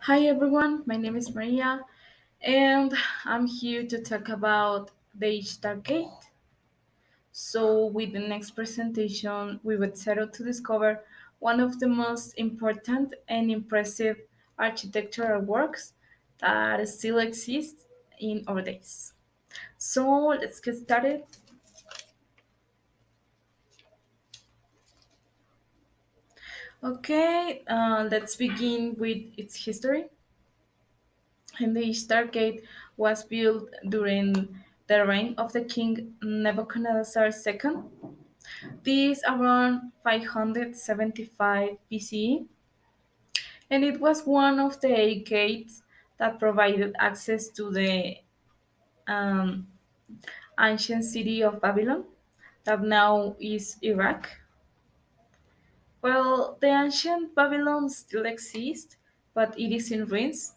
Hi everyone, my name is Maria and I'm here to talk about the Ishtar Gate. So, with the next presentation, we would settle to discover one of the most important and impressive architectural works that still exists in our days. So, let's get started. Okay, let's begin with its history. And the Ishtar Gate was built during the reign of the king Nebuchadnezzar II. This around 575 BCE, and it was one of the eight gates that provided access to the um, ancient city of Babylon, that now is Iraq. Well, the ancient Babylon still exists, but it is in ruins.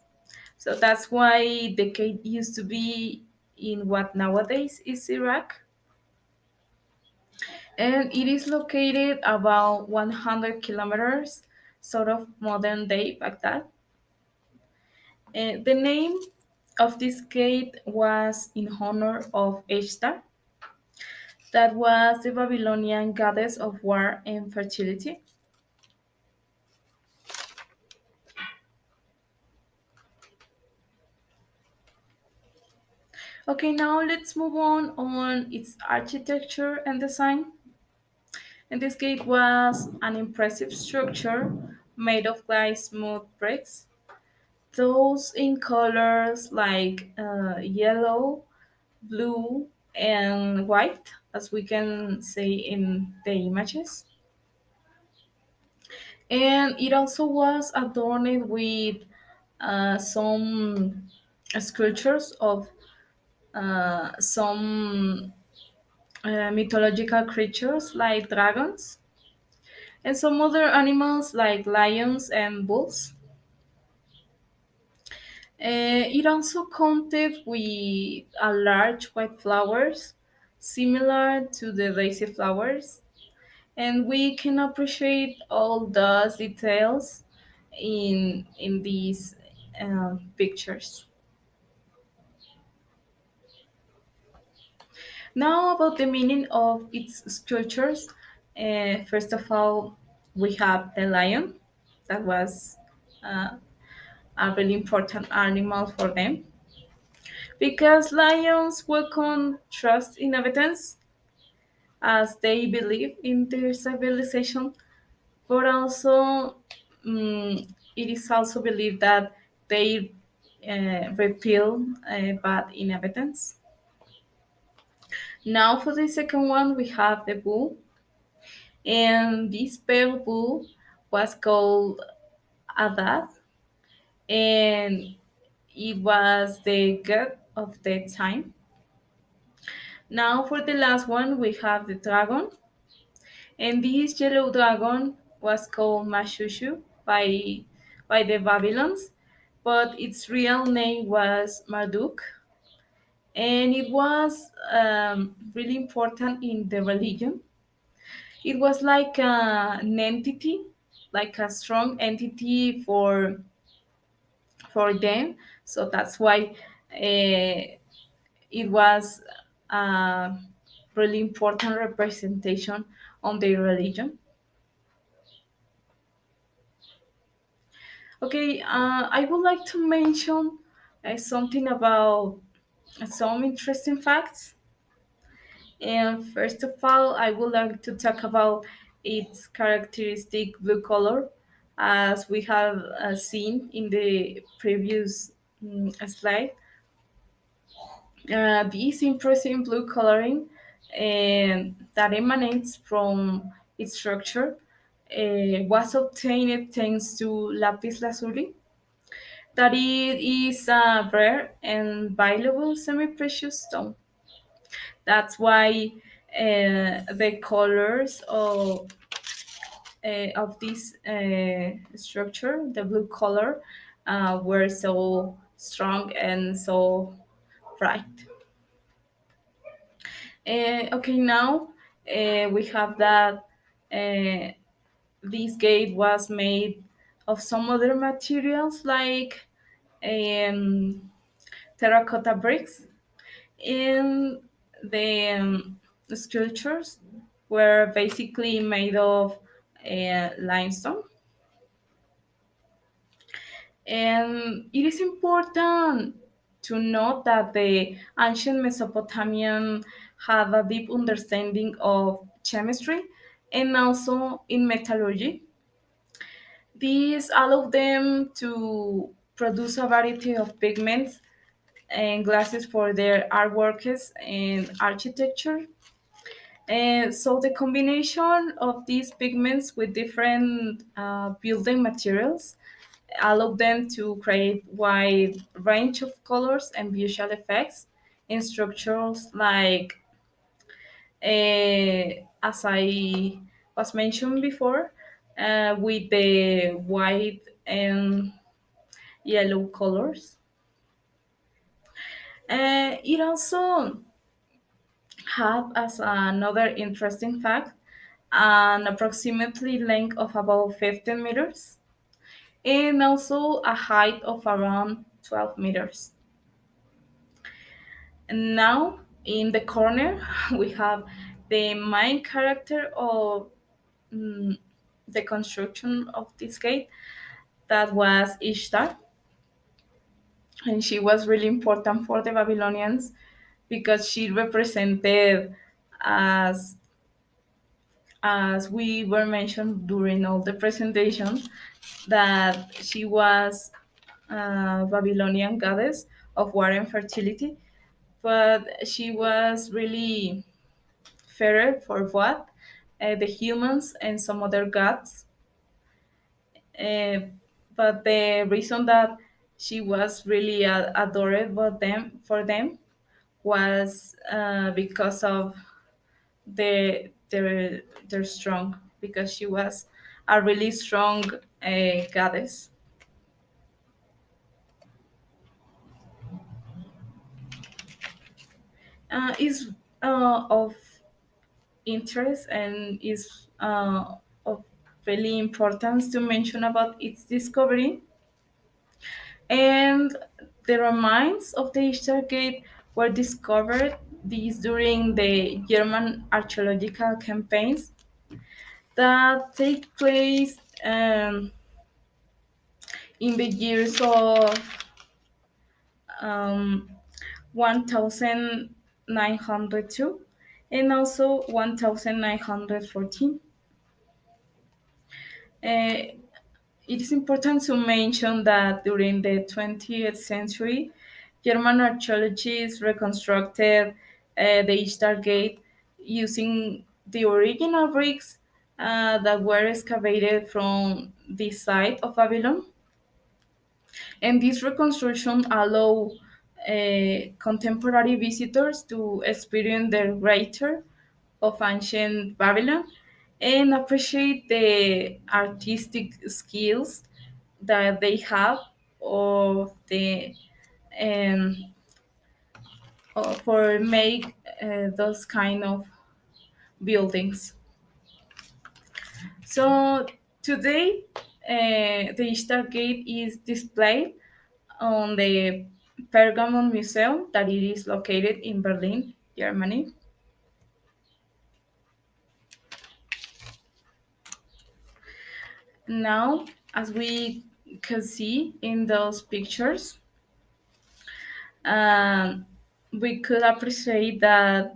So that's why the gate used to be in what nowadays is Iraq. And it is located about 100 kilometers sort of modern day Baghdad. The name of this gate was in honor of Ishtar, that was the Babylonian goddess of war and fertility. Okay, now let's move on its architecture and design. And this gate was an impressive structure made of glass smooth bricks, those in colors like yellow, blue, and white, as we can see in the images. And it also was adorned with some sculptures of some mythological creatures like dragons and some other animals like lions and bulls. It also counted with a large white flowers similar to the daisy flowers, and we can appreciate all those details in these pictures. Now about the meaning of its sculptures. First of all, we have the lion, that was uh, a really important animal for them because lions welcome trust inhabitants as they believe in their civilization, but also it is also believed that they repel bad inhabitants. Now, for the second one, we have the bull, and this pale bull was called Adad, and it was the god of the time. Now, for the last one, we have the dragon, and this yellow dragon was called Mashushu by the Babylons, but its real name was Marduk, and it was really important in the religion. It was like an entity, like a strong entity for them. So that's why it was a really important representation on their religion. Okay, I would like to mention something about some interesting facts. And first of all, I would like to talk about its characteristic blue color, as we have seen in the previous slide. This impressive blue coloring that emanates from its structure was obtained thanks to lapis lazuli, that it is a rare and valuable semi-precious stone. That's why the colors of this structure, the blue color, were so strong and so bright. Okay, now we have that this gate was made of some other materials like um, terracotta bricks. And the sculptures were basically made of limestone. And it is important to note that the ancient Mesopotamian had a deep understanding of chemistry and also in metallurgy. This allowed them to produce a variety of pigments and glasses for their artworks and architecture. And so the combination of these pigments with different building materials allowed them to create wide range of colors and visual effects in structures like, as I was mentioned before, with the white and yellow colors. It also have as another interesting fact an approximately length of about 15 meters and also a height of around 12 meters. And now in the corner we have the main character of mm, the construction of this gate, that was Ishtar, and she was really important for the Babylonians because she represented, as we were mentioned during all the presentation, that she was a Babylonian goddess of war and fertility, but she was really fairer for what the humans and some other gods. Uh, but the reason that she was really adored by them for them was because of their strong, because she was a really strong goddess. Is of interest and is of really importance to mention about its discovery. And the remains of the Ishtar Gate were discovered these during the German archaeological campaigns that take place in the years of um, 1902 and also 1914. Uh, It is important to mention that during the 20th century, German archaeologists reconstructed the Ishtar Gate using the original bricks that were excavated from this site of Babylon. And this reconstruction allowed contemporary visitors to experience the greater of ancient Babylon and appreciate the artistic skills that they have of the um, for make those kind of buildings. So today, the Ishtar Gate is displayed on the Pergamon Museum that it is located in Berlin, Germany. Now, as we can see in those pictures, um, we could appreciate that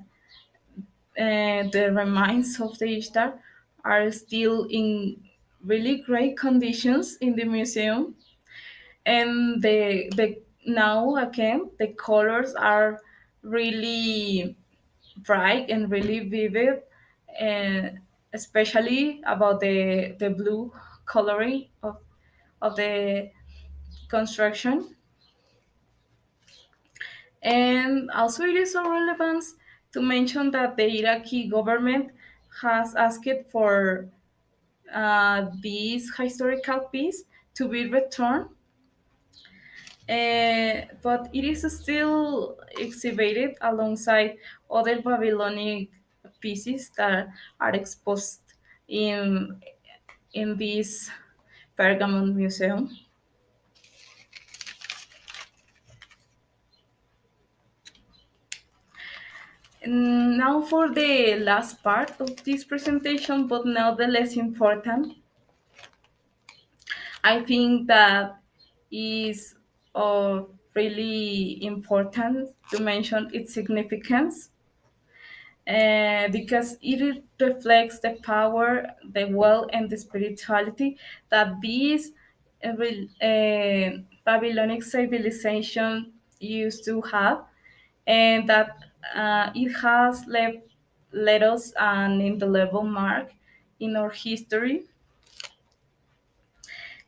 the remains of the Ishtar are still in really great conditions in the museum, and the now again the colors are really bright and really vivid, and especially about the blue coloring of the construction. And also, it is of relevance to mention that the Iraqi government has asked for this historical piece to be returned, but it is still exhibited alongside other Babylonic pieces that are exposed in this Pergamon Museum. And now for the last part of this presentation, but not the less important, I think that is really important to mention its significance, because it reflects the power, the wealth, and the spirituality that these Babylonic civilization used to have, and that it has led us an indelible mark in our history.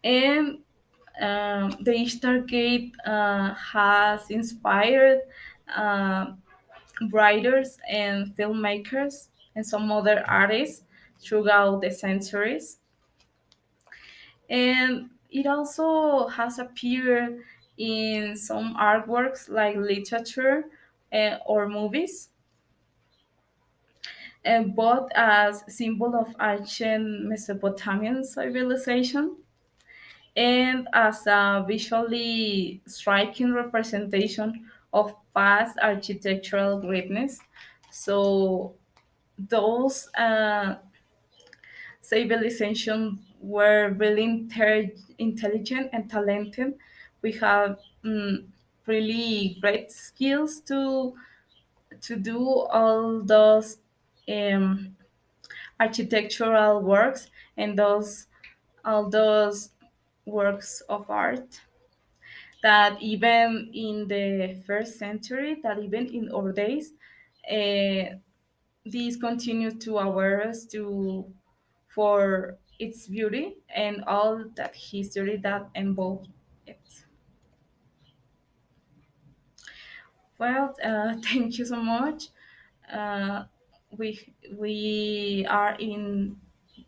And the Ishtar Gate has inspired uh, writers and filmmakers and some other artists throughout the centuries. And it also has appeared in some artworks like literature or movies, both as symbol of ancient Mesopotamian civilization and as a visually striking representation of past architectural greatness. So those civilizations were really intelligent and talented. We have really great skills to do all those um, architectural works and those all those works of art that even in the first century, that even in our days, uh, these continue to aware us to for its beauty and all that history that involved it. Well, thank you so much. Uh, we are in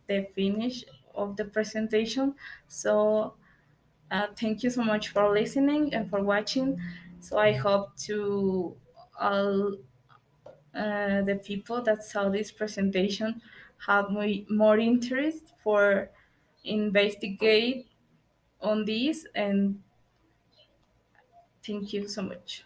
the finish of the presentation, so thank you so much for listening and for watching. So I hope to all the people that saw this presentation have more interest for investigate on this, and thank you so much.